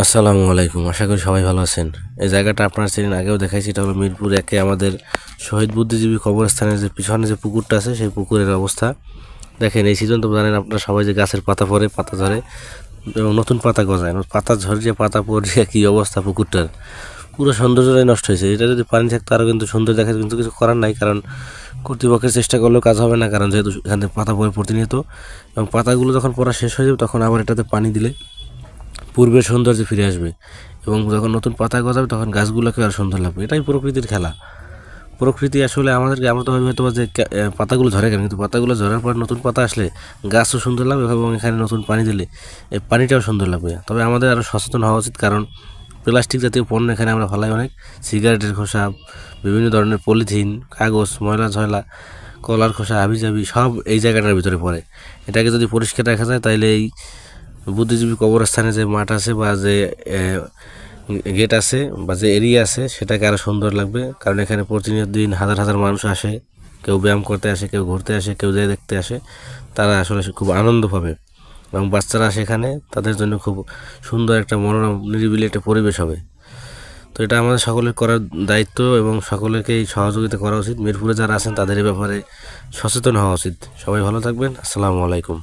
আসসালামু আলাইকুম। আশা করি সবাই ভালো আছেন। এই জায়গাটা আপনারা চেনেন, আগেও দেখাইছি। এটা হলো মিরপুর একে আমাদের শহীদ বুদ্ধিজীবী কবরস্থানের যে পিছনে যে পুকুরটা আছে, সেই পুকুরের অবস্থা দেখেন। এই সিজন তো জানেন আপনারা সবাই, যে গাছের পাতা পড়ে, পাতা ঝরে এবং নতুন পাতা গজায়, পাতা ঝরিয়ে পাতা পড়িয়ে কী অবস্থা পুকুরটার, পুরো সৌন্দর্যটাই নষ্ট হয়েছে। এটা যদি পানি থাকতো আরও কিন্তু সুন্দর দেখায়, কিন্তু কিছু করার নাই, কারণ কর্তৃপক্ষের চেষ্টা করলেও কাজ হবে না, কারণ যেহেতু এখানে পাতা পড়ে প্রতিনিয়ত, এবং পাতাগুলো যখন পড়া শেষ হয়ে যাবে তখন আবার এটাতে পানি দিলে পূর্বের সৌন্দর্য ফিরে আসবে, এবং যখন নতুন পাতা গজাবে তখন গাছগুলোকে আর সুন্দর লাগবে। এটাই প্রকৃতির খেলা। প্রকৃতি আসলে আমাদেরকে, আমরা তো হয়তো যে পাতাগুলো ঝরে কেন, কিন্তু পাতাগুলো ঝরার পর নতুন পাতা আসলে গাছও সুন্দর লাগবে, এবং এখানে নতুন পানি দিলে এই পানিটাও সুন্দর লাগবে। তবে আমাদের আরও সচেতন হওয়া উচিত, কারণ প্লাস্টিক জাতীয় পণ্য এখানে আমরা ফেলাই অনেক। সিগারেটের খোসা, বিভিন্ন ধরনের পলিথিন, কাগজ, ময়লা ঝয়লা, কলার খোসা, হাবিজাবি সব এই জায়গাটার ভিতরে পড়ে। এটাকে যদি পরিষ্কার রাখা যায়, তাইলে এই বুদ্ধিজীবী কবরস্থানে যে মাঠ আছে বা যে গেট আছে বা যে এরিয়া আছে, সেটাকে আরও সুন্দর লাগবে। কারণ এখানে প্রতিনিয়ত দিন হাজার হাজার মানুষ আসে, কেউ ব্যায়াম করতে আসে, কেউ ঘুরতে আসে, কেউ যায় দেখতে আসে। তারা আসলে খুব আনন্দ পাবে, এবং বাচ্চারা সেখানে, তাদের জন্য খুব সুন্দর একটা মনোরম নিরিবিলি একটা পরিবেশ হবে। তো এটা আমাদের সকলের করার দায়িত্ব, এবং সকলেরকেই সহযোগিতা করা উচিত। মিরপুরে যারা আছেন তাদের এই ব্যাপারে সচেতন হওয়া উচিত। সবাই ভালো থাকবেন। আসসালামু আলাইকুম।